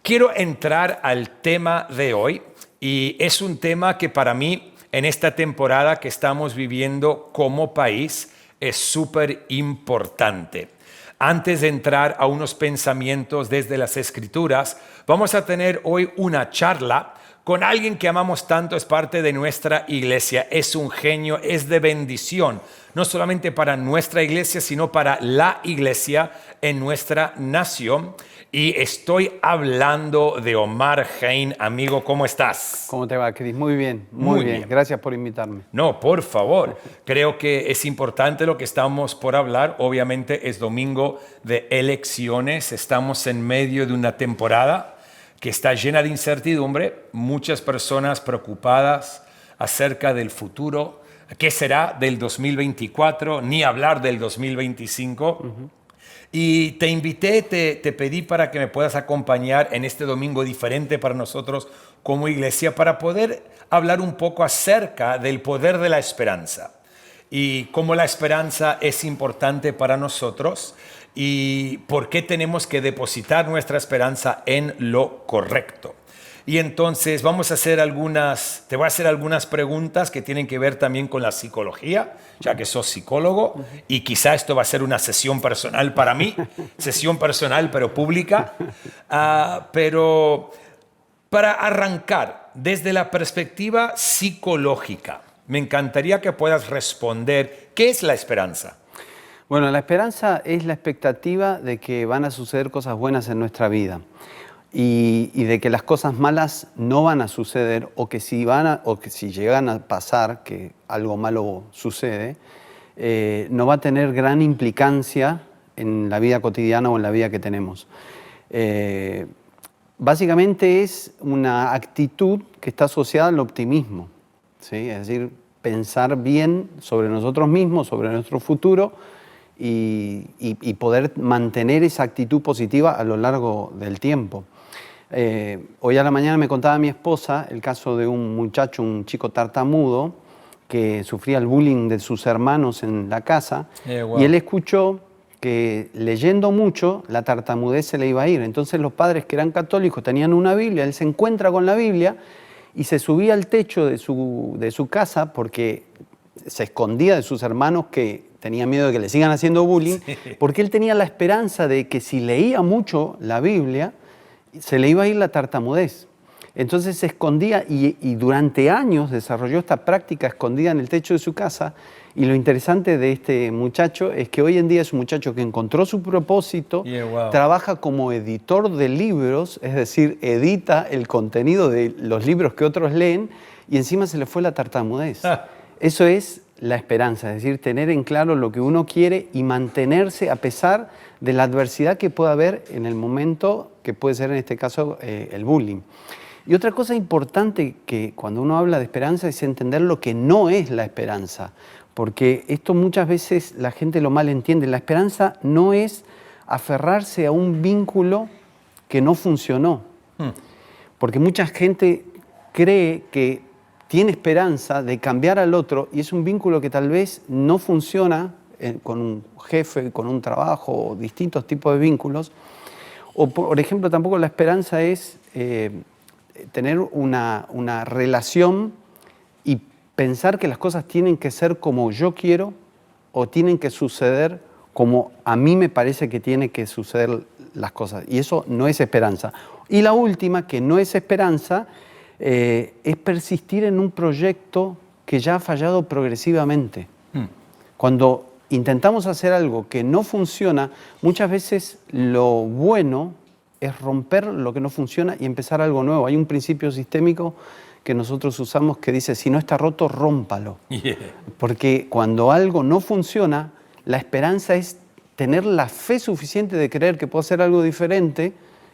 Quiero entrar al tema de hoy y es un tema que para mí en esta temporada que estamos viviendo como país es súper importante. Antes de entrar a unos pensamientos desde las Escrituras, vamos a tener hoy una charla con alguien que amamos tanto, es parte de nuestra iglesia, es un genio, es de bendición, no solamente para nuestra iglesia, sino para la iglesia en nuestra nación. Y estoy hablando de Omar Jain. Amigo, ¿cómo estás? ¿Cómo te va, Cris? Muy bien, Muy muy bien. bien. Gracias por invitarme. No, por favor. Creo que es importante lo que estamos por hablar. Obviamente es domingo de elecciones. Estamos en medio de una temporada que está llena de incertidumbre. Muchas personas preocupadas acerca del futuro. ¿Qué será del 2024? Ni hablar del 2025. Y te invité, te pedí para que me puedas acompañar en este domingo diferente para nosotros como iglesia, para poder hablar un poco acerca del poder de la esperanza y cómo la esperanza es importante para nosotros y por qué tenemos que depositar nuestra esperanza en lo correcto. Y entonces te voy a hacer algunas preguntas que tienen que ver también con la psicología, ya que sos psicólogo, y quizá esto va a ser una sesión personal para mí, sesión personal pero pública. Pero para arrancar desde la perspectiva psicológica, me encantaría que puedas responder, ¿qué es la esperanza? Bueno, la esperanza es la expectativa de que van a suceder cosas buenas en nuestra vida y de que las cosas malas no van a suceder o que si llegan a pasar, que algo malo sucede, no va a tener gran implicancia en la vida cotidiana o en la vida que tenemos. Básicamente es una actitud que está asociada al optimismo, ¿sí? Es decir, pensar bien sobre nosotros mismos, sobre nuestro futuro y poder mantener esa actitud positiva a lo largo del tiempo. Hoy a la mañana me contaba mi esposa el caso de un muchacho, un chico tartamudo, que sufría el bullying de sus hermanos en la casa, Wow. y él escuchó que leyendo mucho la tartamudez se le iba a ir. Entonces los padres, que eran católicos, tenían una Biblia, él se encuentra con la Biblia y se subía al techo de su casa porque se escondía de sus hermanos que tenían miedo de que le sigan haciendo bullying, sí, porque él tenía la esperanza de que si leía mucho la Biblia se le iba a ir la tartamudez. Entonces se escondía y durante años desarrolló esta práctica escondida en el techo de su casa. Y lo interesante de este muchacho es que hoy en día es un muchacho que encontró su propósito, Wow. Trabaja como editor de libros, es decir, edita el contenido de los libros que otros leen y encima se le fue la tartamudez. Eso es la esperanza, es decir, tener en claro lo que uno quiere y mantenerse a pesar de la adversidad que pueda haber en el momento, que puede ser en este caso el bullying. Y otra cosa importante que cuando uno habla de esperanza es entender lo que no es la esperanza, porque esto muchas veces la gente lo malentiende. La esperanza no es aferrarse a un vínculo que no funcionó, porque mucha gente cree que tiene esperanza de cambiar al otro y es un vínculo que tal vez no funciona con un jefe, con un trabajo o distintos tipos de vínculos. O por ejemplo, tampoco la esperanza es tener una relación y pensar que las cosas tienen que ser como yo quiero o tienen que suceder como a mí me parece que tienen que suceder las cosas. Y eso no es esperanza. Y la última, que no es esperanza, es persistir en un proyecto que ya ha fallado progresivamente. Cuando intentamos hacer algo que no funciona, muchas veces lo bueno es romper lo que no funciona y empezar algo nuevo. Hay un principio sistémico que nosotros usamos que dice, si no está roto, rómpalo. Yeah. Porque cuando algo no funciona, la esperanza es tener la fe suficiente de creer que puedo hacer algo diferente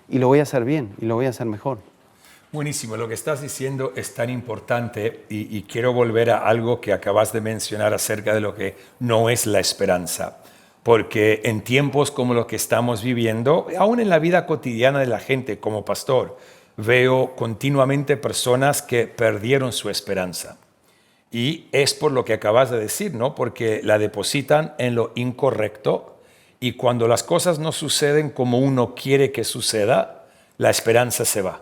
y lo voy a hacer bien y lo voy a hacer mejor. Buenísimo, lo que estás diciendo es tan importante y quiero volver a algo que acabas de mencionar acerca de lo que no es la esperanza. Porque en tiempos como los que estamos viviendo, aún en la vida cotidiana de la gente como pastor, veo continuamente personas que perdieron su esperanza. Y es por lo que acabas de decir, ¿no? Porque la depositan en lo incorrecto y cuando las cosas no suceden como uno quiere que suceda, la esperanza se va.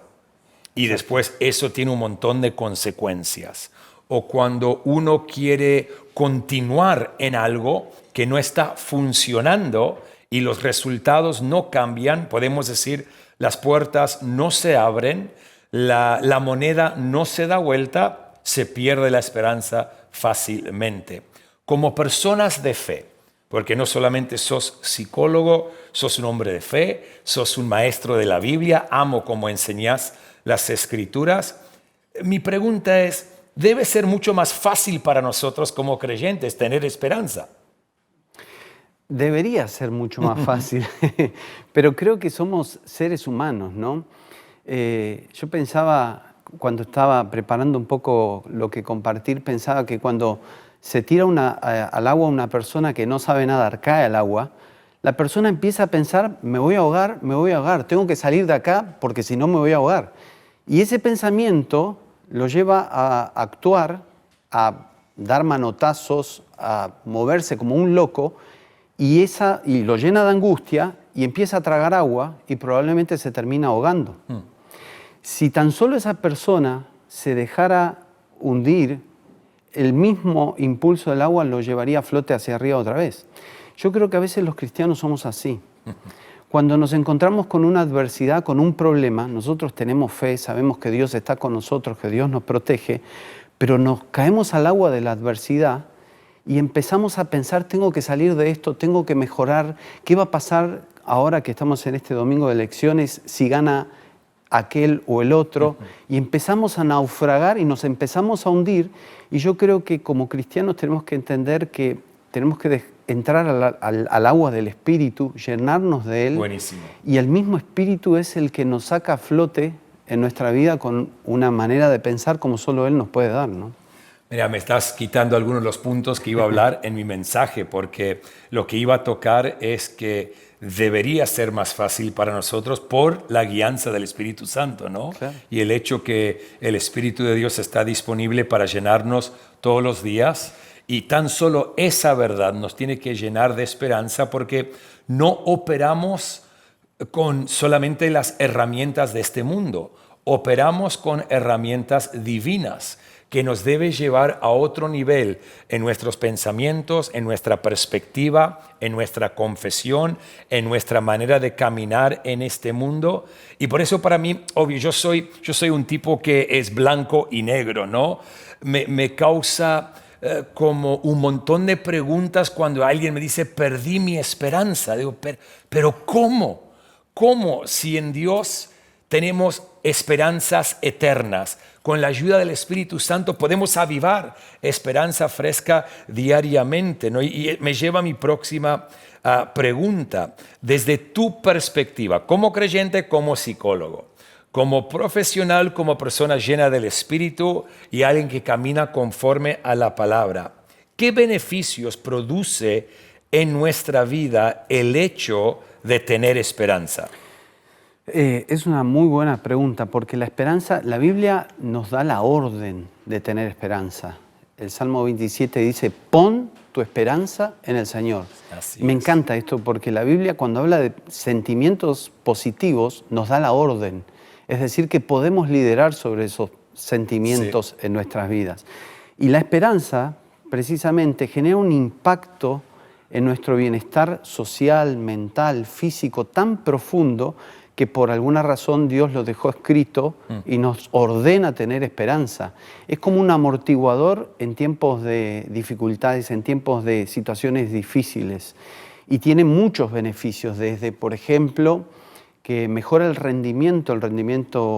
Y después eso tiene un montón de consecuencias. O cuando uno quiere continuar en algo que no está funcionando y los resultados no cambian, podemos decir, las puertas no se abren, la moneda no se da vuelta, se pierde la esperanza fácilmente. Como personas de fe, porque no solamente sos psicólogo, sos un hombre de fe, sos un maestro de la Biblia, amo cómo enseñás las Escrituras. Mi pregunta es, debe ser mucho más fácil para nosotros como creyentes tener esperanza. Debería ser mucho más fácil, pero creo que somos seres humanos, ¿no? Yo pensaba, cuando estaba preparando un poco lo que compartir, pensaba que cuando se tira al agua una persona que no sabe nadar, cae al agua, la persona empieza a pensar, me voy a ahogar, tengo que salir de acá porque si no me voy a ahogar. Y ese pensamiento lo lleva a actuar, a dar manotazos, a moverse como un loco, y lo llena de angustia y empieza a tragar agua y probablemente se termina ahogando. Si tan solo esa persona se dejara hundir, el mismo impulso del agua lo llevaría a flote hacia arriba otra vez. Yo creo que a veces los cristianos somos así. Cuando nos encontramos con una adversidad, con un problema, nosotros tenemos fe, sabemos que Dios está con nosotros, que Dios nos protege, pero nos caemos al agua de la adversidad y empezamos a pensar, tengo que salir de esto, tengo que mejorar, ¿qué va a pasar ahora que estamos en este domingo de elecciones si gana aquel o el otro? Y empezamos a naufragar y nos empezamos a hundir, y yo creo que como cristianos tenemos que entender que tenemos que entrar al agua del Espíritu, llenarnos de Él. Buenísimo. Y el mismo Espíritu es el que nos saca a flote en nuestra vida con una manera de pensar como solo Él nos puede dar, ¿no? Mira, me estás quitando algunos de los puntos que iba a hablar en mi mensaje, porque lo que iba a tocar es que debería ser más fácil para nosotros por la guianza del Espíritu Santo, ¿no? Claro. Y el hecho que el Espíritu de Dios está disponible para llenarnos todos los días, y tan solo esa verdad nos tiene que llenar de esperanza, porque no operamos con solamente las herramientas de este mundo, operamos con herramientas divinas que nos debe llevar a otro nivel en nuestros pensamientos, en nuestra perspectiva, en nuestra confesión, en nuestra manera de caminar en este mundo. Y por eso para mí, obvio, yo soy un tipo que es blanco y negro, ¿no? Me causa como un montón de preguntas cuando alguien me dice, perdí mi esperanza. Digo, pero ¿cómo? ¿Cómo si en Dios tenemos esperanzas eternas? Con la ayuda del Espíritu Santo podemos avivar esperanza fresca diariamente, ¿no? Y me lleva a mi próxima pregunta. Desde tu perspectiva, como creyente, como psicólogo, como profesional, como persona llena del Espíritu y alguien que camina conforme a la palabra, ¿qué beneficios produce en nuestra vida el hecho de tener esperanza? Es una muy buena pregunta, porque la esperanza, la Biblia nos da la orden de tener esperanza. El Salmo 27 dice, pon tu esperanza en el Señor. Me encanta esto, porque la Biblia, cuando habla de sentimientos positivos, nos da la orden. Es decir, que podemos liderar sobre esos sentimientos en nuestras vidas. Y la esperanza, precisamente, genera un impacto en nuestro bienestar social, mental, físico, tan profundo, que por alguna razón Dios lo dejó escrito y nos ordena tener esperanza. Es como un amortiguador en tiempos de dificultades, en tiempos de situaciones difíciles. Y tiene muchos beneficios, desde, por ejemplo, que mejora el rendimiento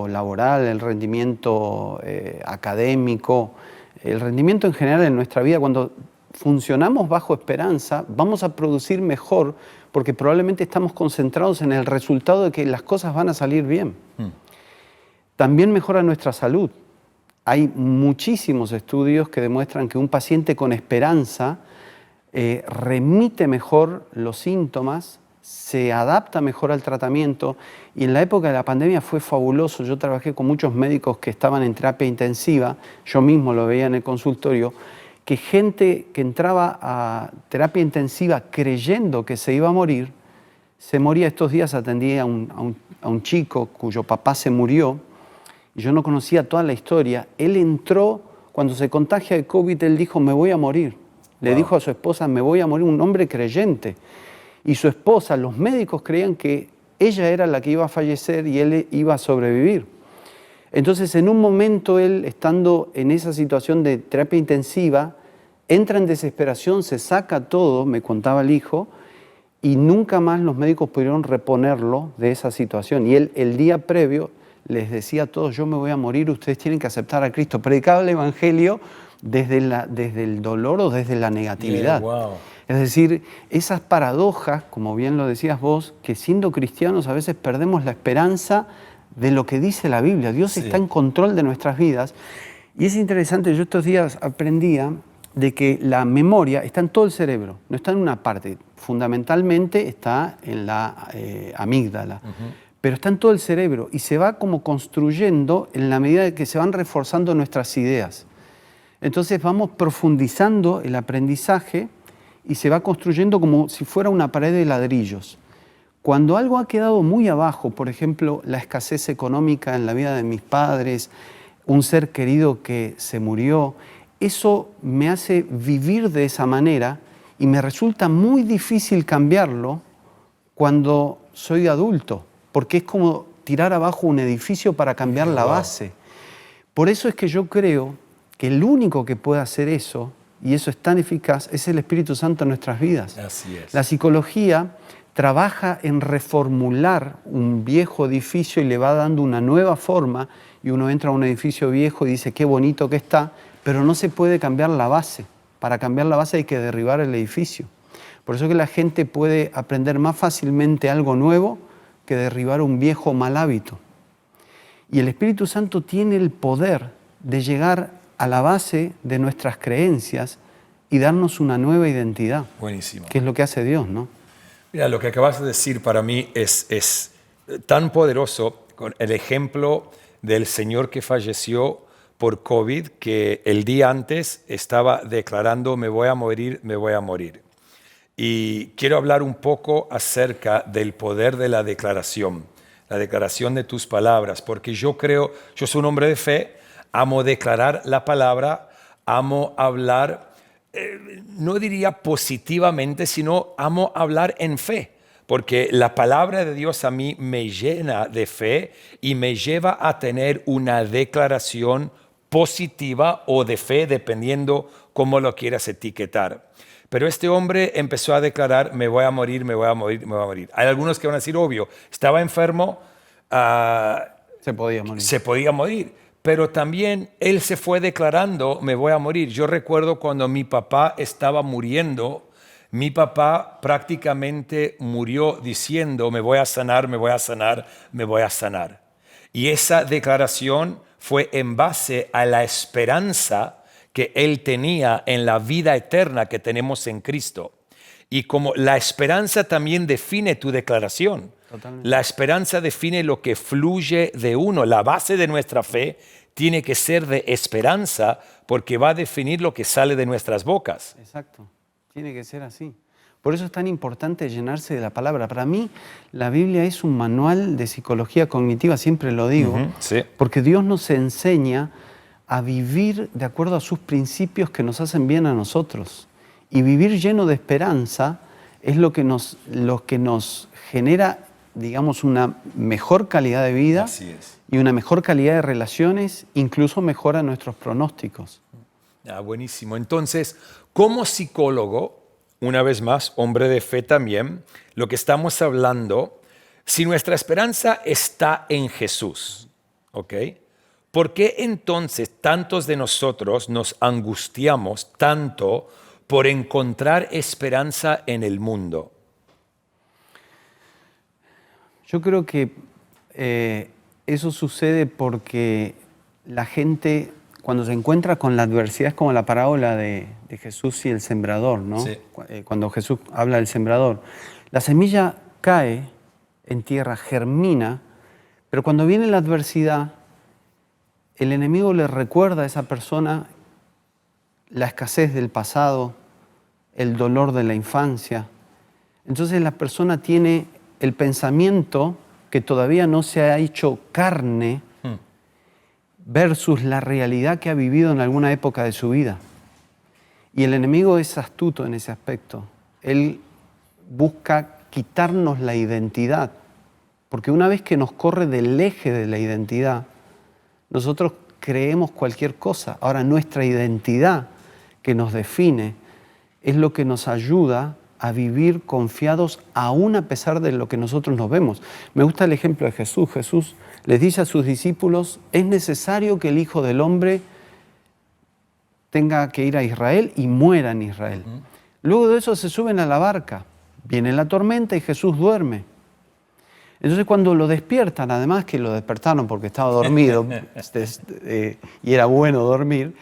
laboral, el rendimiento académico, el rendimiento en general en nuestra vida. Cuando funcionamos bajo esperanza, vamos a producir mejor, porque probablemente estamos concentrados en el resultado de que las cosas van a salir bien. También mejora nuestra salud. Hay muchísimos estudios que demuestran que un paciente con esperanza remite mejor los síntomas, se adapta mejor al tratamiento, y en la época de la pandemia fue fabuloso. Yo trabajé con muchos médicos que estaban en terapia intensiva, yo mismo lo veía en el consultorio, que gente que entraba a terapia intensiva creyendo que se iba a morir, se moría. Estos días atendí a un chico cuyo papá se murió y yo no conocía toda la historia. Él entró, cuando se contagia de COVID, él dijo, me voy a morir. Le dijo a su esposa, me voy a morir, un hombre creyente. Y su esposa, los médicos creían que ella era la que iba a fallecer y él iba a sobrevivir. Entonces, en un momento él, estando en esa situación de terapia intensiva, entra en desesperación, se saca todo, me contaba el hijo, y nunca más los médicos pudieron reponerlo de esa situación. Y él, el día previo, les decía a todos, yo me voy a morir, ustedes tienen que aceptar a Cristo. Predicaba el Evangelio desde el dolor o desde la negatividad. Wow. Es decir, esas paradojas, como bien lo decías vos, que siendo cristianos a veces perdemos la esperanza de lo que dice la Biblia. Dios está en control de nuestras vidas. Y es interesante, yo estos días aprendía de que la memoria está en todo el cerebro, no está en una parte. Fundamentalmente está en la amígdala, pero está en todo el cerebro y se va como construyendo en la medida que se van reforzando nuestras ideas. Entonces vamos profundizando el aprendizaje y se va construyendo como si fuera una pared de ladrillos. Cuando algo ha quedado muy abajo, por ejemplo, la escasez económica en la vida de mis padres, un ser querido que se murió, eso me hace vivir de esa manera y me resulta muy difícil cambiarlo cuando soy adulto, porque es como tirar abajo un edificio para cambiar la base. Por eso es que yo creo que el único que puede hacer eso, y eso es tan eficaz, es el Espíritu Santo en nuestras vidas. Así es. La psicología trabaja en reformular un viejo edificio y le va dando una nueva forma, y uno entra a un edificio viejo y dice qué bonito que está, pero no se puede cambiar la base. Para cambiar la base hay que derribar el edificio. Por eso que la gente puede aprender más fácilmente algo nuevo que derribar un viejo mal hábito. Y el Espíritu Santo tiene el poder de llegar a la base de nuestras creencias y darnos una nueva identidad. Buenísimo. Que es lo que hace Dios, ¿no? Mira, lo que acabas de decir para mí es tan poderoso con el ejemplo del señor que falleció por COVID, que el día antes estaba declarando me voy a morir, me voy a morir. Y quiero hablar un poco acerca del poder de la declaración de tus palabras, porque yo soy un hombre de fe, amo declarar la palabra, amo hablar, no diría positivamente, sino amo hablar en fe, porque la palabra de Dios a mí me llena de fe y me lleva a tener una declaración positiva o de fe, dependiendo cómo lo quieras etiquetar. Pero este hombre empezó a declarar, me voy a morir, me voy a morir, me voy a morir. Hay algunos que van a decir, obvio, estaba enfermo, Se podía morir. se podía morir, pero también él se fue declarando, me voy a morir. Yo recuerdo cuando mi papá estaba muriendo, mi papá prácticamente murió diciendo, me voy a sanar, me voy a sanar, me voy a sanar. Y esa declaración fue en base a la esperanza que él tenía en la vida eterna que tenemos en Cristo. Y como la esperanza también define tu declaración. Totalmente. La esperanza define lo que fluye de uno. La base de nuestra fe tiene que ser de esperanza porque va a definir lo que sale de nuestras bocas. Exacto, tiene que ser así. Por eso es tan importante llenarse de la palabra. Para mí, la Biblia es un manual de psicología cognitiva, siempre lo digo, Sí. porque Dios nos enseña a vivir de acuerdo a sus principios que nos hacen bien a nosotros. Y vivir lleno de esperanza es lo que nos genera, digamos, una mejor calidad de vida. Así es. Y una mejor calidad de relaciones, incluso mejora nuestros pronósticos. Buenísimo. Entonces, como psicólogo, una vez más, hombre de fe también, lo que estamos hablando, si nuestra esperanza está en Jesús, ¿ok? ¿Por qué entonces tantos de nosotros nos angustiamos tanto por encontrar esperanza en el mundo? Yo creo que eso sucede porque la gente, cuando se encuentra con la adversidad, es como la parábola de Jesús y el sembrador, ¿no? Sí. Cuando Jesús habla del sembrador. La semilla cae en tierra, germina, pero cuando viene la adversidad, el enemigo le recuerda a esa persona la escasez del pasado, el dolor de la infancia. Entonces la persona tiene el pensamiento que todavía no se ha hecho carne versus la realidad que ha vivido en alguna época de su vida. Y el enemigo es astuto en ese aspecto. Él busca quitarnos la identidad, porque una vez que nos corre del eje de la identidad, nosotros creemos cualquier cosa. Ahora, nuestra identidad que nos define es lo que nos ayuda a vivir confiados aún a pesar de lo que nosotros nos vemos. Me gusta el ejemplo de Jesús. Jesús les dice a sus discípulos, es necesario que el Hijo del Hombre tenga que ir a Israel y muera en Israel. Luego de eso se suben a la barca, viene la tormenta y Jesús duerme. Entonces cuando lo despiertan, además que lo despertaron porque estaba dormido y era bueno dormir,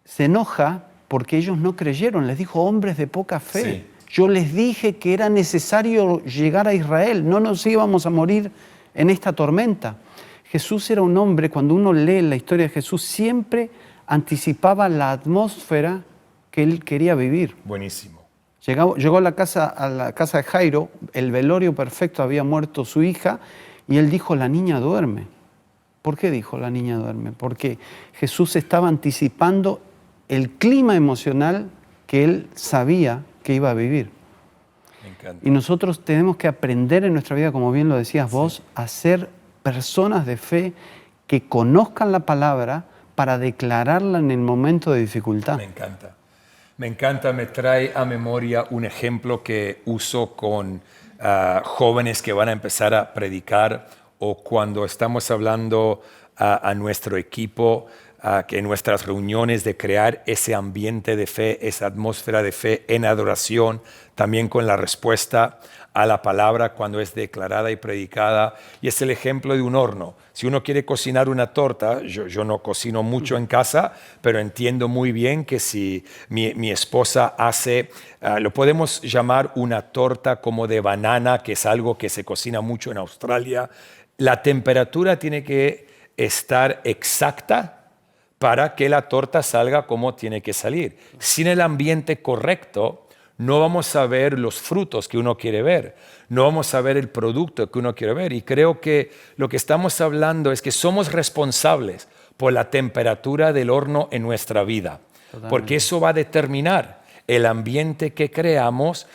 se enoja porque ellos no creyeron, les dijo, hombres de poca fe. Sí. Yo les dije que era necesario llegar a Israel, no nos íbamos a morir en esta tormenta. Jesús era un hombre, cuando uno lee la historia de Jesús, siempre anticipaba la atmósfera que él quería vivir. Buenísimo. Llegó a la casa de Jairo, el velorio perfecto, había muerto su hija, y él dijo, la niña duerme. ¿Por qué dijo la niña duerme? Porque Jesús estaba anticipando el clima emocional que él sabía que iba a vivir. Me encanta. Y nosotros tenemos que aprender en nuestra vida, como bien lo decías vos, a ser personas de fe que conozcan la palabra para declararla en el momento de dificultad. Me encanta. Me encanta, me trae a memoria un ejemplo que uso con jóvenes que van a empezar a predicar o cuando estamos hablando a nuestro equipo, que en nuestras reuniones de crear ese ambiente de fe, esa atmósfera de fe en adoración, también con la respuesta a la palabra cuando es declarada y predicada. Y es el ejemplo de un horno. Si uno quiere cocinar una torta, yo no cocino mucho en casa, pero entiendo muy bien que si mi esposa hace, lo podemos llamar una torta como de banana, que es algo que se cocina mucho en Australia, la temperatura tiene que estar exacta para que la torta salga como tiene que salir. Sin el ambiente correcto, no vamos a ver los frutos que uno quiere ver, no vamos a ver el producto que uno quiere ver. Y creo que lo que estamos hablando es que somos responsables por la temperatura del horno en nuestra vida. Totalmente. Porque eso va a determinar el ambiente que creamos.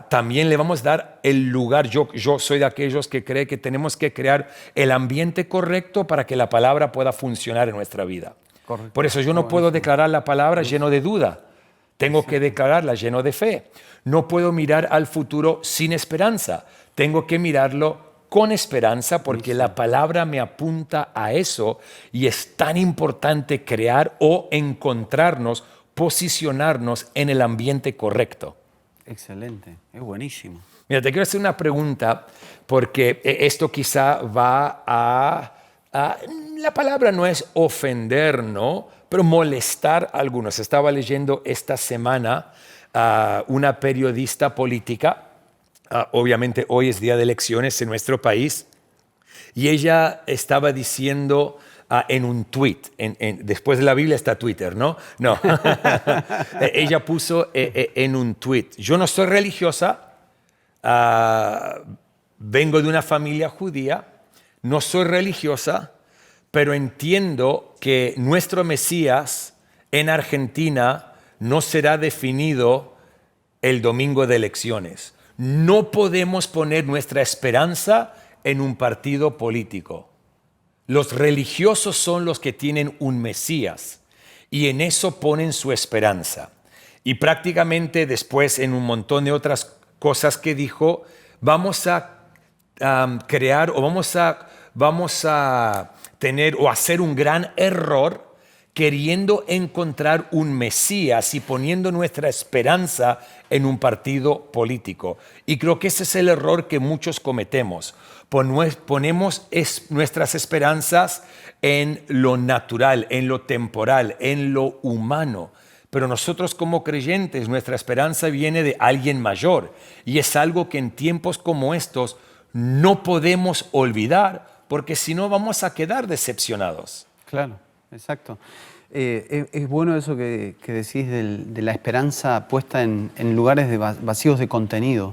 También le vamos a dar el lugar. Yo soy de aquellos que cree que tenemos que crear el ambiente correcto para que la palabra pueda funcionar en nuestra vida. Correcto. Por eso yo no puedo declarar la palabra lleno de duda. Tengo que declararla lleno de fe. No puedo mirar al futuro sin esperanza. Tengo que mirarlo con esperanza porque la palabra me apunta a eso y es tan importante crear o encontrarnos, posicionarnos en el ambiente correcto. Excelente, es buenísimo. Mira, te quiero hacer una pregunta porque esto quizá va a la palabra no es ofender, ¿no? Pero molestar a algunos. Estaba leyendo esta semana una periodista política, obviamente hoy es día de elecciones en nuestro país, y ella estaba diciendo en un tweet, después de la Biblia está Twitter, ¿no? No, ella puso en un tweet, yo no soy religiosa, vengo de una familia judía, no soy religiosa, pero entiendo que nuestro Mesías en Argentina no será definido el domingo de elecciones. No podemos poner nuestra esperanza en un partido político. Los religiosos son los que tienen un Mesías y en eso ponen su esperanza. Y prácticamente después, en un montón de otras cosas que dijo, vamos a crear o vamos a tener o hacer un gran error queriendo encontrar un Mesías y poniendo nuestra esperanza en un partido político. Y creo que ese es el error que muchos cometemos. Ponemos nuestras esperanzas en lo natural, en lo temporal, en lo humano. Pero nosotros como creyentes, nuestra esperanza viene de alguien mayor. Y es algo que en tiempos como estos no podemos olvidar, porque si no vamos a quedar decepcionados. Claro, exacto. Es bueno eso que decís de la esperanza puesta en lugares vacíos de contenido.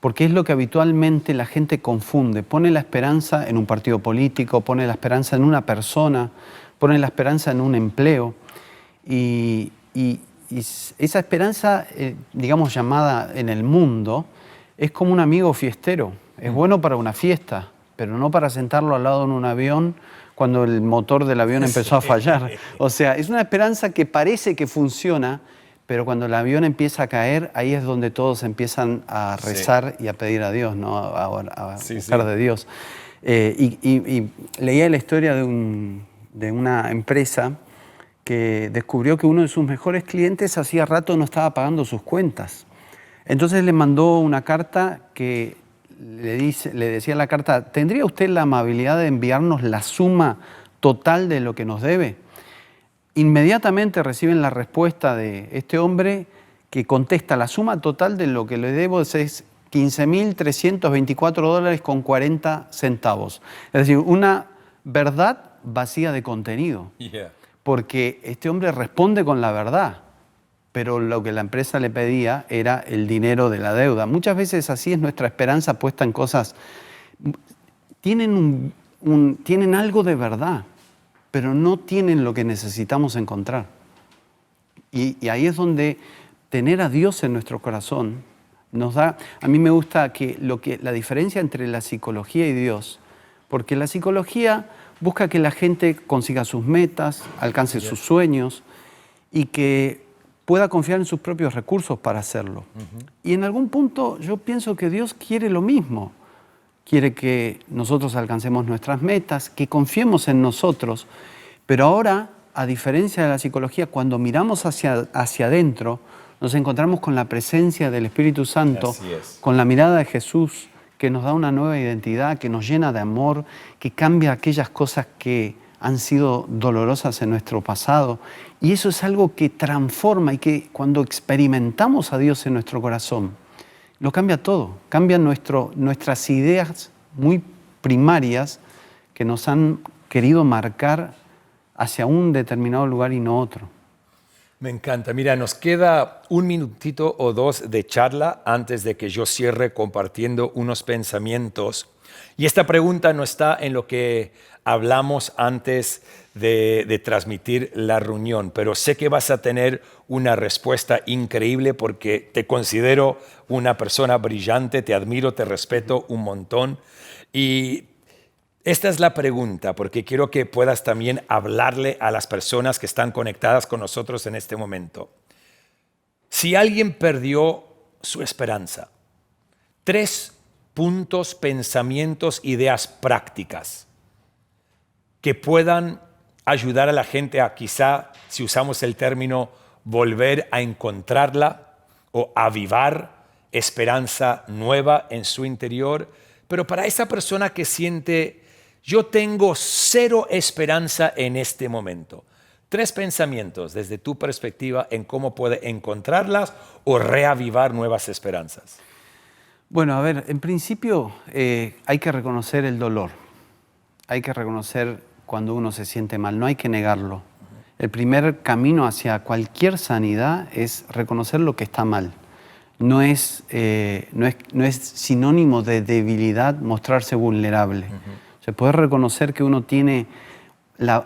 porque es lo que habitualmente la gente confunde. Pone la esperanza en un partido político, pone la esperanza en una persona, pone la esperanza en un empleo. Y esa esperanza, digamos, llamada en el mundo, es como un amigo fiestero. Es bueno para una fiesta, pero no para sentarlo al lado en un avión cuando el motor del avión empezó a fallar. O sea, es una esperanza que parece que funciona, pero cuando el avión empieza a caer, ahí es donde todos empiezan a rezar y a pedir a Dios, ¿no? A buscar de Dios. Y leía la historia de una empresa que descubrió que uno de sus mejores clientes hacía rato no estaba pagando sus cuentas. Entonces le mandó una carta que le decía la carta: ¿tendría usted la amabilidad de enviarnos la suma total de lo que nos debe? Inmediatamente reciben la respuesta de este hombre que contesta: la suma total de lo que le debo es $15.324.40. Es decir, una verdad vacía de contenido. Yeah. Porque este hombre responde con la verdad, pero lo que la empresa le pedía era el dinero de la deuda. Muchas veces así es nuestra esperanza puesta en cosas. Tienen algo de verdad, pero no tienen lo que necesitamos encontrar. Y ahí es donde tener a Dios en nuestro corazón nos da. A mí me gusta la diferencia entre la psicología y Dios, porque la psicología busca que la gente consiga sus metas, alcance sus sueños y que pueda confiar en sus propios recursos para hacerlo. Y en algún punto yo pienso que Dios quiere lo mismo. Quiere que nosotros alcancemos nuestras metas, que confiemos en nosotros. Pero ahora, a diferencia de la psicología, cuando miramos hacia adentro, nos encontramos con la presencia del Espíritu Santo, con la mirada de Jesús, que nos da una nueva identidad, que nos llena de amor, que cambia aquellas cosas que han sido dolorosas en nuestro pasado. Y eso es algo que transforma y que cuando experimentamos a Dios en nuestro corazón, lo cambia todo. Cambia nuestras ideas muy primarias que nos han querido marcar hacia un determinado lugar y no otro. Me encanta. Mira, nos queda un minutito o dos de charla antes de que yo cierre compartiendo unos pensamientos. Y esta pregunta no está en lo que hablamos antes de transmitir la reunión, pero sé que vas a tener una respuesta increíble porque te considero una persona brillante, te admiro, te respeto un montón. Y esta es la pregunta, porque quiero que puedas también hablarle a las personas que están conectadas con nosotros en este momento. Si alguien perdió su esperanza, 3 puntos, pensamientos, ideas prácticas que puedan ayudar a la gente a quizá, si usamos el término, volver a encontrarla o avivar esperanza nueva en su interior. Pero para esa persona que siente: yo tengo 0 esperanza en este momento. 3 pensamientos desde tu perspectiva en cómo puede encontrarlas o reavivar nuevas esperanzas. Bueno, a ver, en principio hay que reconocer el dolor. Hay que reconocer cuando uno se siente mal, no hay que negarlo. El primer camino hacia cualquier sanidad es reconocer lo que está mal. No es sinónimo de debilidad mostrarse vulnerable. Se puede reconocer que uno tiene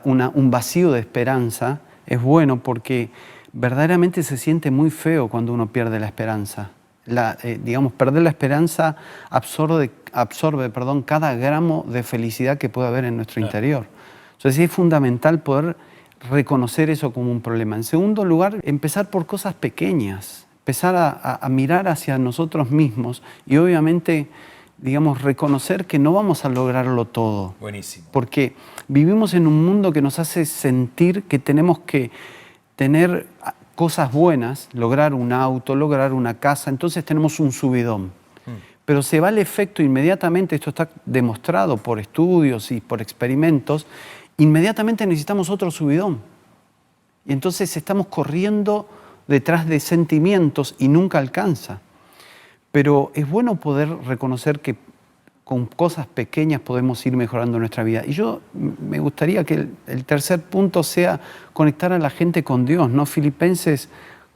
un vacío de esperanza, es bueno porque verdaderamente se siente muy feo cuando uno pierde la esperanza. Perder la esperanza absorbe cada gramo de felicidad que puede haber en nuestro interior. Entonces es fundamental poder reconocer eso como un problema. En segundo lugar, empezar por cosas pequeñas, empezar a mirar hacia nosotros mismos y obviamente, reconocer que no vamos a lograrlo todo. Buenísimo. Porque vivimos en un mundo que nos hace sentir que tenemos que tener cosas buenas, lograr un auto, lograr una casa, entonces tenemos un subidón. Pero se va el efecto inmediatamente, esto está demostrado por estudios y por experimentos, inmediatamente necesitamos otro subidón. Y entonces estamos corriendo detrás de sentimientos y nunca alcanza. Pero es bueno poder reconocer que con cosas pequeñas podemos ir mejorando nuestra vida. Y yo me gustaría que el tercer punto sea conectar a la gente con Dios, ¿no? Filipenses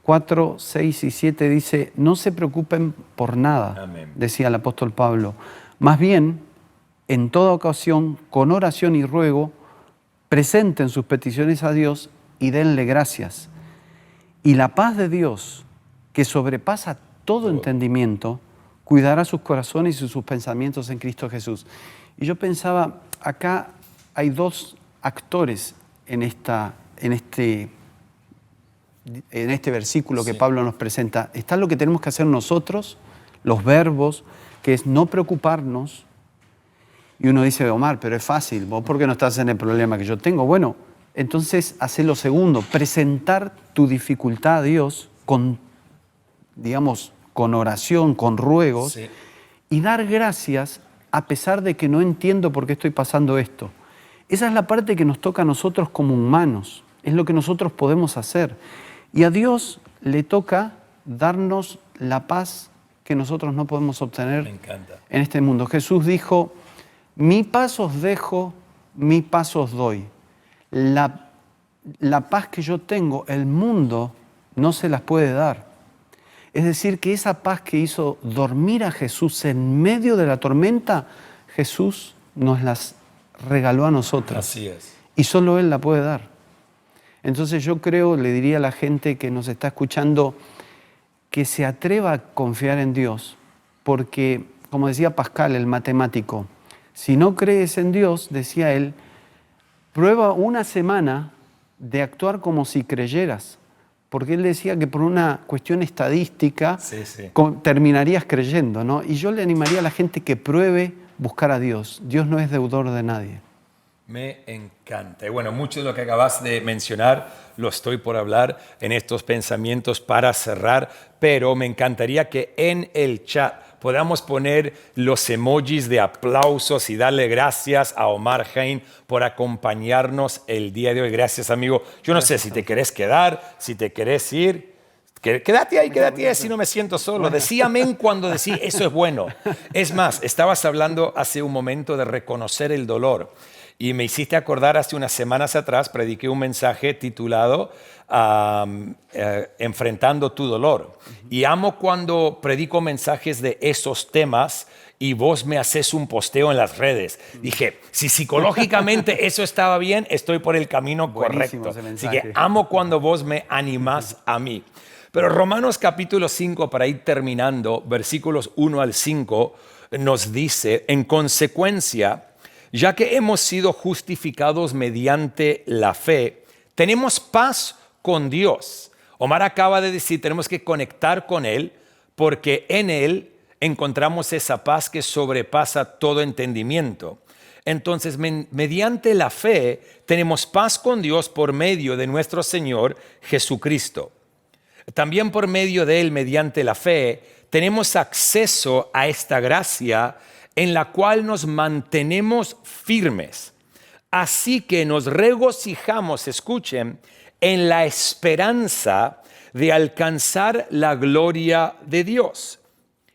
4, 6 y 7 dice, no se preocupen por nada, Amén. decía el apóstol Pablo. Más bien, en toda ocasión, con oración y ruego, presenten sus peticiones a Dios y denle gracias. Y la paz de Dios, que sobrepasa todo entendimiento, cuidará sus corazones y sus pensamientos en Cristo Jesús. Y yo pensaba, acá hay dos actores en este versículo que Pablo nos presenta. Está lo que tenemos que hacer nosotros, los verbos, que es no preocuparnos. Y uno dice, Omar, pero es fácil, ¿vos por qué no estás en el problema que yo tengo? Bueno, entonces hace lo segundo, presentar tu dificultad a Dios con, digamos, con oración, con ruegos, y dar gracias a pesar de que no entiendo por qué estoy pasando esto. Esa es la parte que nos toca a nosotros como humanos, es lo que nosotros podemos hacer. Y a Dios le toca darnos la paz que nosotros no podemos obtener en este mundo. Jesús dijo, mi paz os dejo, mi paz os doy. La paz que yo tengo, el mundo no se las puede dar. Es decir, que esa paz que hizo dormir a Jesús en medio de la tormenta, Jesús nos las regaló a nosotros. Así es. Y solo Él la puede dar. Entonces yo creo, le diría a la gente que nos está escuchando, que se atreva a confiar en Dios, porque, como decía Pascal, el matemático, si no crees en Dios, decía él, prueba una semana de actuar como si creyeras, porque él decía que por una cuestión estadística terminarías creyendo, ¿no? Y yo le animaría a la gente que pruebe buscar a Dios. Dios no es deudor de nadie. Me encanta. Y bueno, mucho de lo que acabas de mencionar lo estoy por hablar en estos pensamientos para cerrar, pero me encantaría que en el chat podamos poner los emojis de aplausos y darle gracias a Omar Hain por acompañarnos el día de hoy. Gracias, amigo. Yo no sé si te querés quedar, si te querés ir. Quédate ahí, si no me siento solo. Decí amén cuando decís, eso es bueno. Es más, estabas hablando hace un momento de reconocer el dolor. Y me hiciste acordar, hace unas semanas atrás, prediqué un mensaje titulado Enfrentando tu dolor. Y amo cuando predico mensajes de esos temas y vos me haces un posteo en las redes. Dije, si psicológicamente eso estaba bien, estoy por el camino correcto. Así que amo cuando vos me animás a mí. Pero Romanos capítulo 5, para ir terminando, versículos 1 al 5, nos dice, en consecuencia, ya que hemos sido justificados mediante la fe, tenemos paz con Dios. Omar acaba de decir, tenemos que conectar con Él, porque en Él encontramos esa paz que sobrepasa todo entendimiento. Entonces, mediante la fe, tenemos paz con Dios por medio de nuestro Señor Jesucristo. También por medio de Él, mediante la fe, tenemos acceso a esta gracia en la cual nos mantenemos firmes. Así que nos regocijamos, escuchen, en la esperanza de alcanzar la gloria de Dios.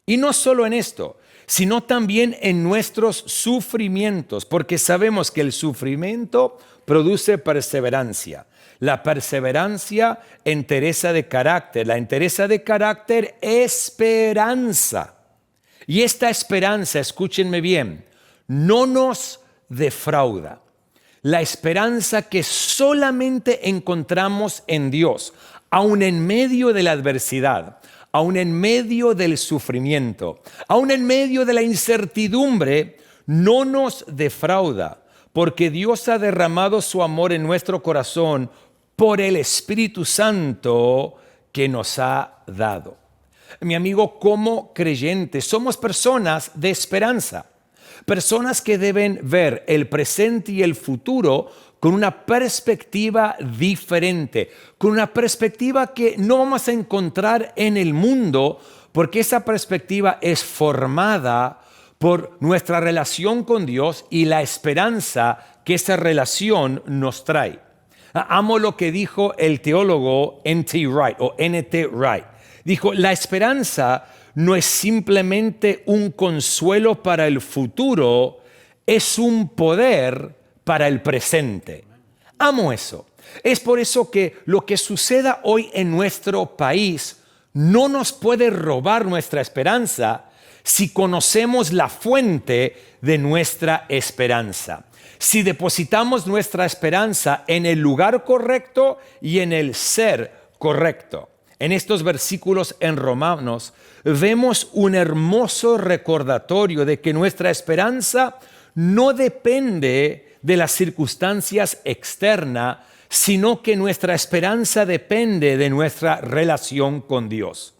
Y no solo en esto, sino también en nuestros sufrimientos, porque sabemos que el sufrimiento produce perseverancia. La perseverancia, entereza de carácter. La entereza de carácter, esperanza. Y esta esperanza, escúchenme bien, no nos defrauda. La esperanza que solamente encontramos en Dios, aun en medio de la adversidad, aun en medio del sufrimiento, aun en medio de la incertidumbre, no nos defrauda, porque Dios ha derramado su amor en nuestro corazón por el Espíritu Santo que nos ha dado. Mi amigo, como creyentes, somos personas de esperanza, personas que deben ver el presente y el futuro con una perspectiva diferente, con una perspectiva que no vamos a encontrar en el mundo, porque esa perspectiva es formada por nuestra relación con Dios y la esperanza que esa relación nos trae. Amo lo que dijo el teólogo N.T. Wright o N.T. Wright. Dijo, la esperanza no es simplemente un consuelo para el futuro, es un poder para el presente. Amo eso. Es por eso que lo que suceda hoy en nuestro país no nos puede robar nuestra esperanza si conocemos la fuente de nuestra esperanza. Si depositamos nuestra esperanza en el lugar correcto y en el ser correcto. En estos versículos en Romanos vemos un hermoso recordatorio de que nuestra esperanza no depende de las circunstancias externas, sino que nuestra esperanza depende de nuestra relación con Dios.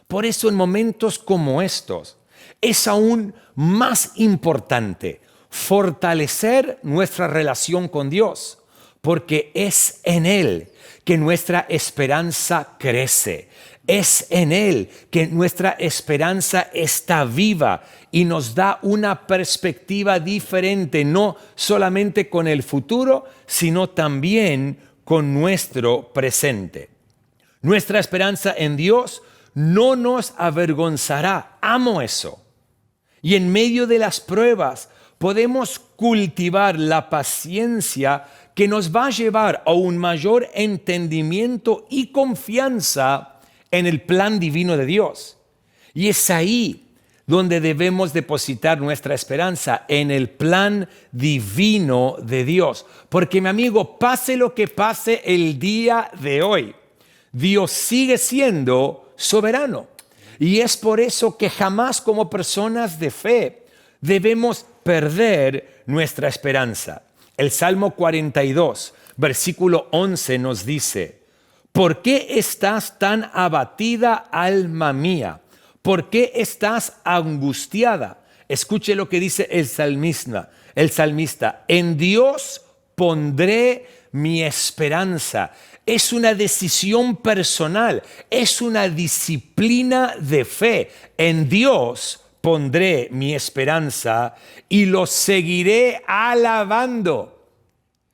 Por eso en momentos como estos es aún más importante fortalecer nuestra relación con Dios, porque es en Él que nuestra esperanza crece. Es en Él que nuestra esperanza está viva y nos da una perspectiva diferente, no solamente con el futuro, sino también con nuestro presente. Nuestra esperanza en Dios no nos avergonzará. Amo eso. Y en medio de las pruebas podemos cultivar la paciencia que nos va a llevar a un mayor entendimiento y confianza en el plan divino de Dios. Y es ahí donde debemos depositar nuestra esperanza, en el plan divino de Dios. Porque, mi amigo, pase lo que pase el día de hoy, Dios sigue siendo soberano. Y es por eso que jamás como personas de fe debemos perder nuestra esperanza. El Salmo 42, versículo 11 nos dice: ¿por qué estás tan abatida, alma mía? ¿Por qué estás angustiada? Escuche lo que dice el salmista. En Dios pondré mi esperanza. Es una decisión personal, es una disciplina de fe. En Dios pondré mi esperanza y lo seguiré alabando.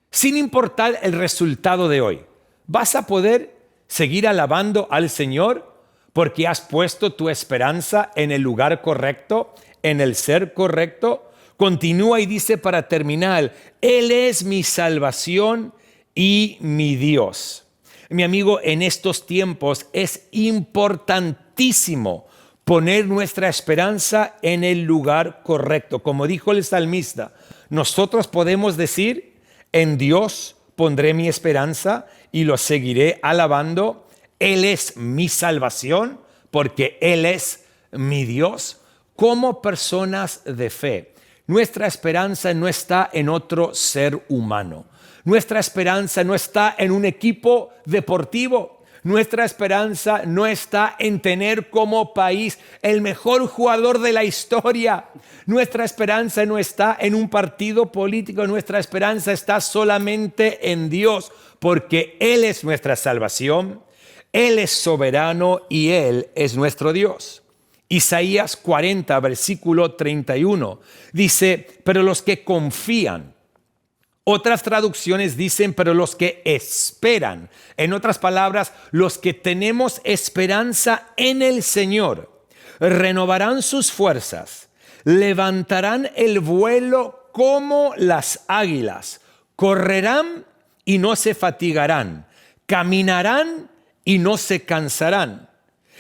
Sin importar el resultado de hoy, ¿vas a poder seguir alabando al Señor porque has puesto tu esperanza en el lugar correcto, en el ser correcto? Continúa y dice para terminar: Él es mi salvación y mi Dios. Mi amigo, en estos tiempos es importantísimo poner nuestra esperanza en el lugar correcto. Como dijo el salmista, nosotros podemos decir: en Dios pondré mi esperanza y lo seguiré alabando. Él es mi salvación porque Él es mi Dios. Como personas de fe, nuestra esperanza no está en otro ser humano. Nuestra esperanza no está en un equipo deportivo. Nuestra esperanza no está en tener como país el mejor jugador de la historia. Nuestra esperanza no está en un partido político. Nuestra esperanza está solamente en Dios, porque Él es nuestra salvación, Él es soberano y Él es nuestro Dios. Isaías 40, versículo 31, dice: pero los que confían. Otras traducciones dicen: pero los que esperan. En otras palabras, los que tenemos esperanza en el Señor, renovarán sus fuerzas, levantarán el vuelo como las águilas, correrán y no se fatigarán, caminarán y no se cansarán.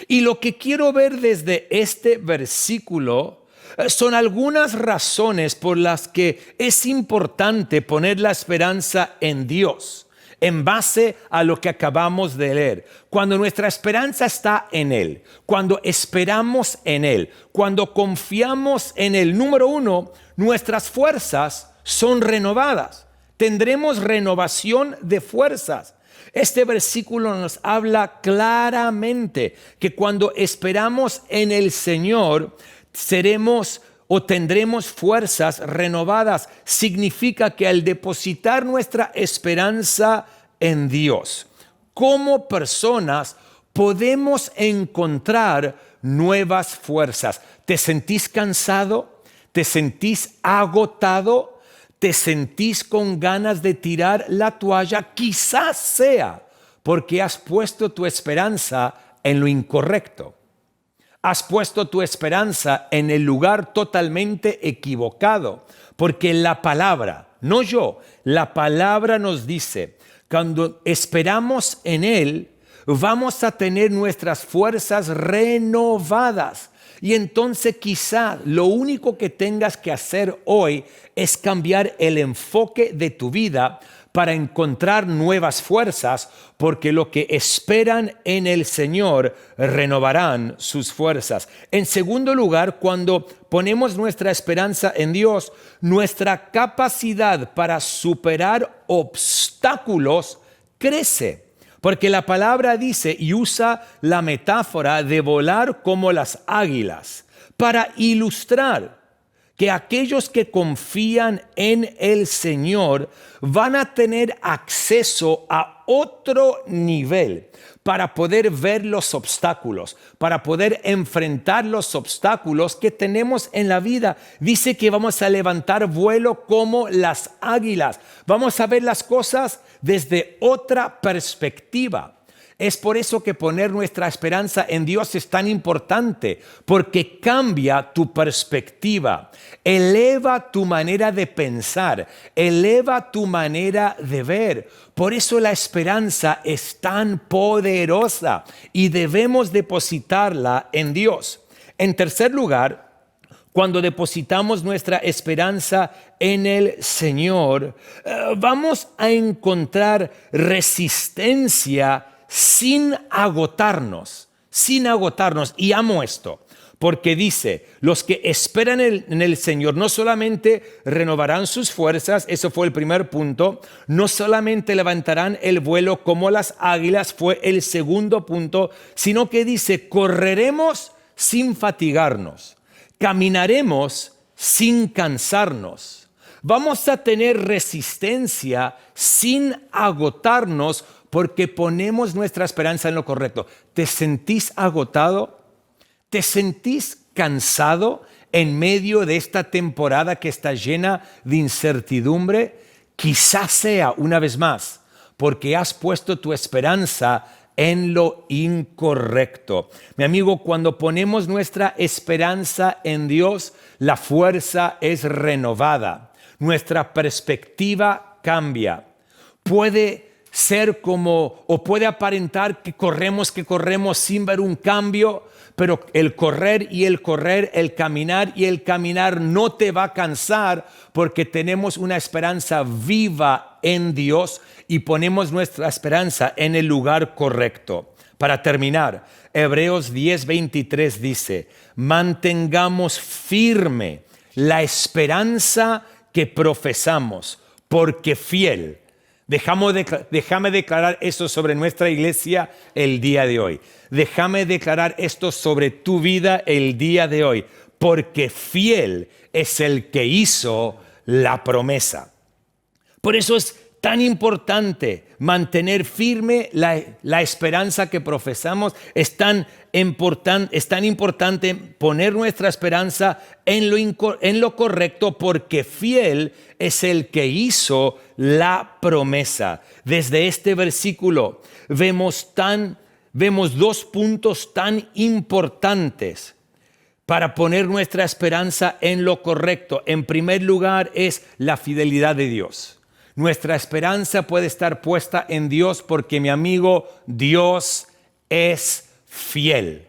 Y lo que quiero ver desde este versículo son algunas razones por las que es importante poner la esperanza en Dios en base a lo que acabamos de leer. Cuando nuestra esperanza está en Él, cuando esperamos en Él, cuando confiamos en Él, número uno, nuestras fuerzas son renovadas. Tendremos renovación de fuerzas. Este versículo nos habla claramente que cuando esperamos en el Señor, seremos o tendremos fuerzas renovadas. Significa que al depositar nuestra esperanza en Dios, como personas podemos encontrar nuevas fuerzas. ¿Te sentís cansado? ¿Te sentís agotado? ¿Te sentís con ganas de tirar la toalla? Quizás sea porque has puesto tu esperanza en lo incorrecto. Has puesto tu esperanza en el lugar totalmente equivocado, porque la palabra, no yo, la palabra nos dice Cuando esperamos en Él, vamos a tener nuestras fuerzas renovadas. Y entonces quizá lo único que tengas que hacer hoy es cambiar el enfoque de tu vida para encontrar nuevas fuerzas, porque lo que esperan en el Señor renovarán sus fuerzas. En segundo lugar, cuando ponemos nuestra esperanza en Dios, nuestra capacidad para superar obstáculos crece. Porque la palabra dice y usa la metáfora de volar como las águilas para ilustrar que aquellos que confían en el Señor van a tener acceso a otro nivel para poder ver los obstáculos, para poder enfrentar los obstáculos que tenemos en la vida. Dice que vamos a levantar vuelo como las águilas. Vamos a ver las cosas desde otra perspectiva. Es por eso que poner nuestra esperanza en Dios es tan importante, porque cambia tu perspectiva, eleva tu manera de pensar, eleva tu manera de ver. Por eso la esperanza es tan poderosa y debemos depositarla en Dios. En tercer lugar, cuando depositamos nuestra esperanza en el Señor, vamos a encontrar resistencia sin agotarnos. Y amo esto, porque dice, los que esperan en el Señor no solamente renovarán sus fuerzas, eso fue el primer punto, no solamente levantarán el vuelo como las águilas, fue el segundo punto, sino que dice, correremos sin fatigarnos, caminaremos sin cansarnos. Vamos a tener resistencia sin agotarnos porque ponemos nuestra esperanza en lo correcto. ¿Te sentís agotado? ¿Te sentís cansado en medio de esta temporada que está llena de incertidumbre? Quizás sea, una vez más, porque has puesto tu esperanza en lo incorrecto. Mi amigo, cuando ponemos nuestra esperanza en Dios, la fuerza es renovada. Nuestra perspectiva cambia. Puede ser como, o puede aparentar que corremos sin ver un cambio, pero el correr, el caminar y el caminar no te va a cansar, porque tenemos una esperanza viva en Dios y ponemos nuestra esperanza en el lugar correcto. Para terminar, Hebreos 10:23 dice, mantengamos firme la esperanza que profesamos, porque fiel. Déjame declarar esto sobre nuestra iglesia el día de hoy. Déjame declarar esto sobre tu vida el día de hoy, porque fiel es el que hizo la promesa. Por eso es tan importante mantener firme la esperanza que profesamos. Es tan importante poner nuestra esperanza en lo correcto, porque fiel es el que hizo la promesa. Desde este versículo vemos dos puntos tan importantes para poner nuestra esperanza en lo correcto. En primer lugar es la fidelidad de Dios. Nuestra esperanza puede estar puesta en Dios porque, mi amigo, Dios es fiel.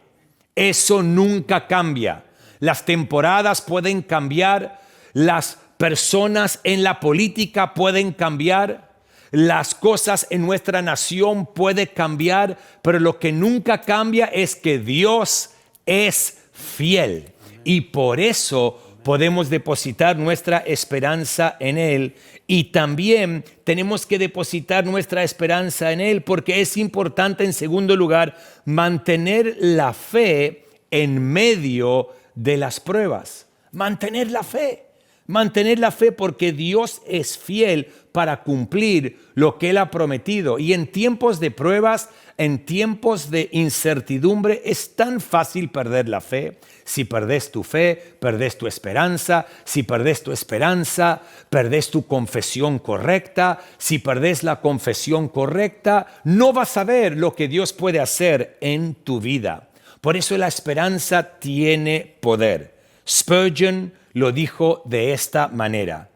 Eso nunca cambia. Las temporadas pueden cambiar, las personas en la política pueden cambiar, las cosas en nuestra nación pueden cambiar, pero lo que nunca cambia es que Dios es fiel. Y por eso podemos depositar nuestra esperanza en Él, y también tenemos que depositar nuestra esperanza en Él porque es importante, en segundo lugar, mantener la fe en medio de las pruebas. Mantener la fe porque Dios es fiel para cumplir lo que Él ha prometido. Y en tiempos de pruebas, en tiempos de incertidumbre, es tan fácil perder la fe. Si perdés tu fe, perdés tu esperanza. Si perdés tu esperanza, perdés tu confesión correcta. Si perdés la confesión correcta, no vas a ver lo que Dios puede hacer en tu vida. Por eso la esperanza tiene poder. Spurgeon lo dijo de esta manera: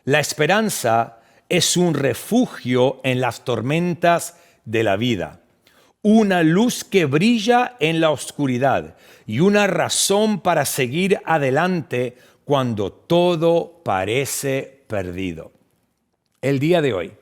la esperanza es un refugio en las tormentas de la vida, una luz que brilla en la oscuridad y una razón para seguir adelante cuando todo parece perdido. El día de hoy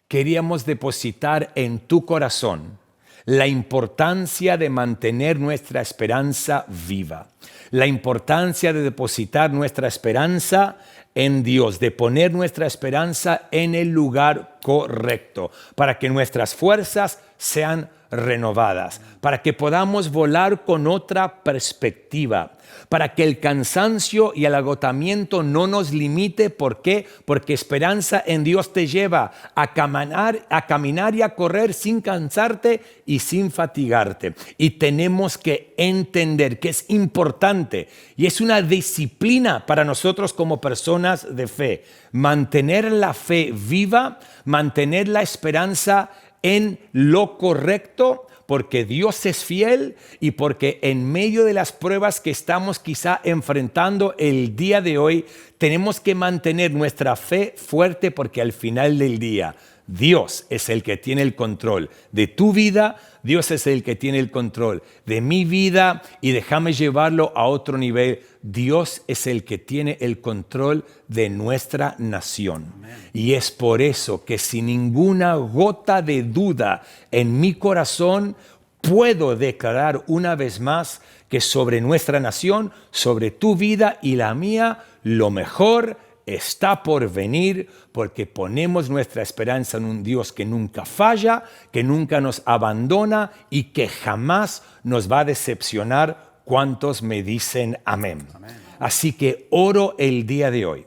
queríamos depositar en tu corazón la importancia de mantener nuestra esperanza viva, la importancia de depositar nuestra esperanza en Dios, de poner nuestra esperanza en el lugar correcto, para que nuestras fuerzas sean renovadas, para que podamos volar con otra perspectiva, para que el cansancio y el agotamiento no nos limite. ¿Por qué? Porque esperanza en Dios te lleva a caminar y a correr sin cansarte y sin fatigarte. Y tenemos que entender que es importante y es una disciplina para nosotros como personas de fe, mantener la fe viva, mantener la esperanza en lo correcto, porque Dios es fiel y porque en medio de las pruebas que estamos quizá enfrentando el día de hoy, tenemos que mantener nuestra fe fuerte, porque al final del día Dios es el que tiene el control de tu vida, Dios es el que tiene el control de mi vida, y déjame llevarlo a otro nivel. Dios es el que tiene el control de nuestra nación. Amén. Y es por eso que sin ninguna gota de duda en mi corazón puedo declarar una vez más que sobre nuestra nación, sobre tu vida y la mía, lo mejor está por venir, porque ponemos nuestra esperanza en un Dios que nunca falla, que nunca nos abandona y que jamás nos va a decepcionar. ¿Cuántos me dicen amén? Amén. Así que oro el día de hoy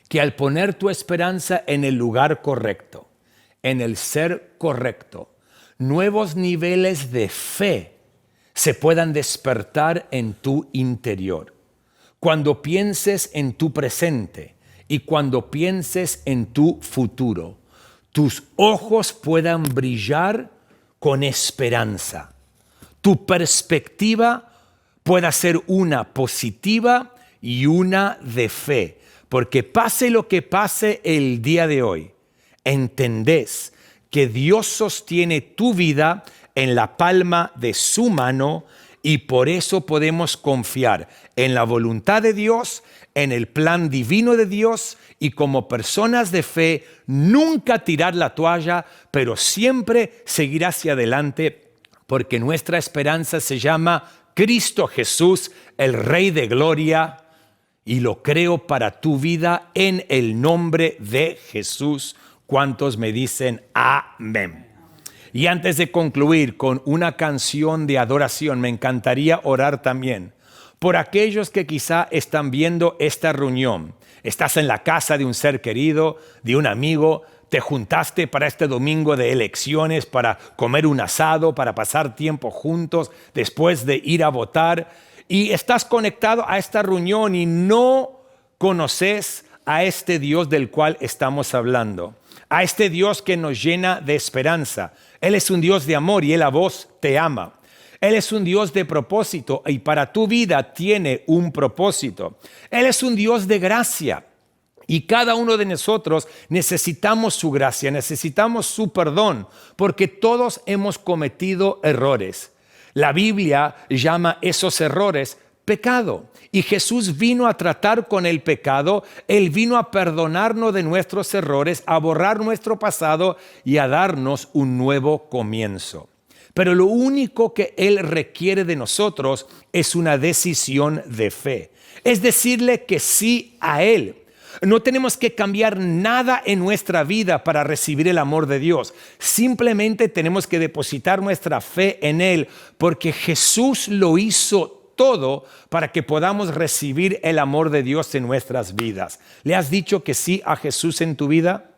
que al poner tu esperanza en el lugar correcto, en el ser correcto, nuevos niveles de fe se puedan despertar en tu interior. Cuando pienses en tu presente y cuando pienses en tu futuro, tus ojos puedan brillar con esperanza. Tu perspectiva pueda ser una positiva y una de fe, porque pase lo que pase el día de hoy, entendés que Dios sostiene tu vida en la palma de su mano, y por eso podemos confiar en la voluntad de Dios, en el plan divino de Dios, y como personas de fe nunca tirar la toalla, pero siempre seguir hacia adelante, porque nuestra esperanza se llama Cristo Jesús, el Rey de Gloria, y lo creo para tu vida en el nombre de Jesús. ¿Cuántos me dicen amén? Y antes de concluir con una canción de adoración, me encantaría orar también por aquellos que quizá están viendo esta reunión. Estás en la casa de un ser querido, de un amigo, te juntaste para este domingo de elecciones, para comer un asado, para pasar tiempo juntos después de ir a votar, y estás conectado a esta reunión y no conoces a este Dios del cual estamos hablando, a este Dios que nos llena de esperanza. Él es un Dios de amor y Él a vos te ama. Él es un Dios de propósito y para tu vida tiene un propósito. Él es un Dios de gracia y cada uno de nosotros necesitamos su gracia, necesitamos su perdón, porque todos hemos cometido errores. La Biblia llama esos errores pecado. Y Jesús vino a tratar con el pecado, Él vino a perdonarnos de nuestros errores, a borrar nuestro pasado y a darnos un nuevo comienzo. Pero lo único que Él requiere de nosotros es una decisión de fe. Es decirle que sí a Él. No tenemos que cambiar nada en nuestra vida para recibir el amor de Dios. Simplemente tenemos que depositar nuestra fe en Él, porque Jesús lo hizo todo para que podamos recibir el amor de Dios en nuestras vidas. ¿Le has dicho que sí a Jesús en tu vida?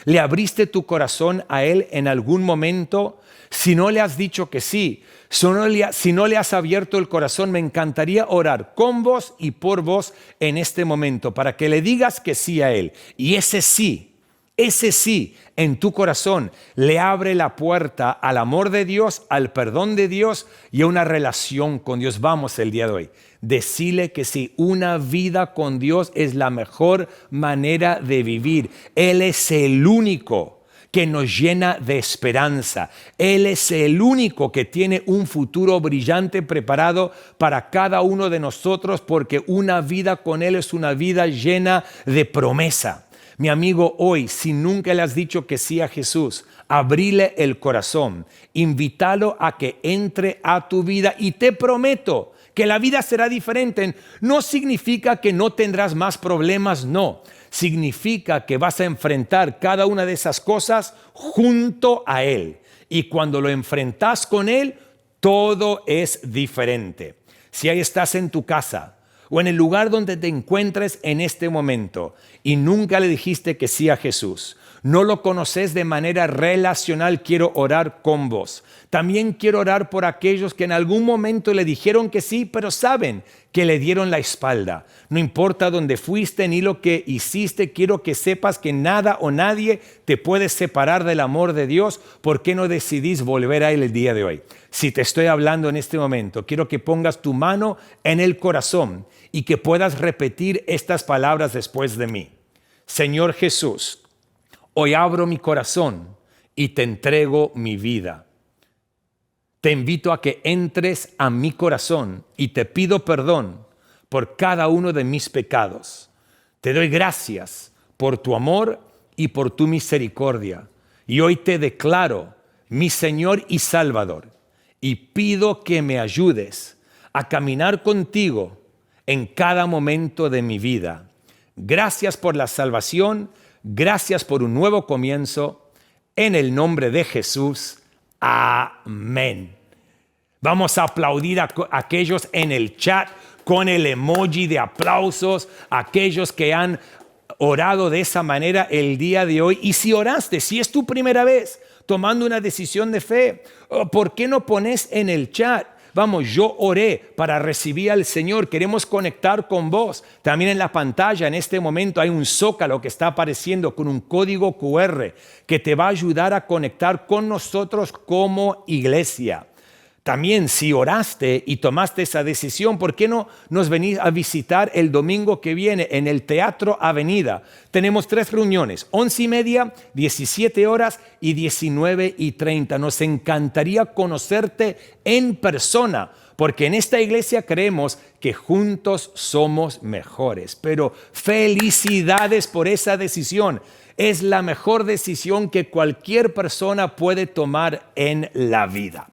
¿Le abriste tu corazón a Él en algún momento? Si no le has dicho que sí, si no le has abierto el corazón, me encantaría orar con vos y por vos en este momento para que le digas que sí a Él. Y ese sí ese sí en tu corazón le abre la puerta al amor de Dios, al perdón de Dios y a una relación con Dios. Vamos el día de hoy. Decirle que sí, una vida con Dios es la mejor manera de vivir. Él es el único que nos llena de esperanza. Él es el único que tiene un futuro brillante preparado para cada uno de nosotros, porque una vida con Él es una vida llena de promesa. Mi amigo, hoy, si nunca le has dicho que sí a Jesús, abrile el corazón, invítalo a que entre a tu vida y te prometo que la vida será diferente. No significa que no tendrás más problemas, no. Significa que vas a enfrentar cada una de esas cosas junto a Él. Y cuando lo enfrentas con Él, todo es diferente. Si ahí estás en tu casa o en el lugar donde te encuentres en este momento y nunca le dijiste que sí a Jesús, no lo conoces de manera relacional, quiero orar con vos. También quiero orar por aquellos que en algún momento le dijeron que sí, pero saben que le dieron la espalda. No importa dónde fuiste ni lo que hiciste, quiero que sepas que nada o nadie te puede separar del amor de Dios. ¿Por qué no decidís volver a Él el día de hoy? Si te estoy hablando en este momento, quiero que pongas tu mano en el corazón y que puedas repetir estas palabras después de mí. Señor Jesús, hoy abro mi corazón y te entrego mi vida. Te invito a que entres a mi corazón y te pido perdón por cada uno de mis pecados. Te doy gracias por tu amor y por tu misericordia. Y hoy te declaro mi Señor y Salvador. Y pido que me ayudes a caminar contigo en cada momento de mi vida. Gracias por la salvación. Gracias por un nuevo comienzo. En el nombre de Jesús. Amén. Vamos a aplaudir a aquellos en el chat con el emoji de aplausos, aquellos que han orado de esa manera el día de hoy. Y si oraste, si es tu primera vez tomando una decisión de fe, ¿por qué no pones en el chat? Vamos, yo oré para recibir al Señor, queremos conectar con vos. También en la pantalla en este momento hay un zócalo que está apareciendo con un código QR que te va a ayudar a conectar con nosotros como iglesia. También si oraste y tomaste esa decisión, ¿por qué no nos venís a visitar el domingo que viene en el Teatro Avenida? Tenemos 3 reuniones, 11:30, 17 horas y 19:30. Nos encantaría conocerte en persona, porque en esta iglesia creemos que juntos somos mejores. Pero felicidades por esa decisión. Es la mejor decisión que cualquier persona puede tomar en la vida.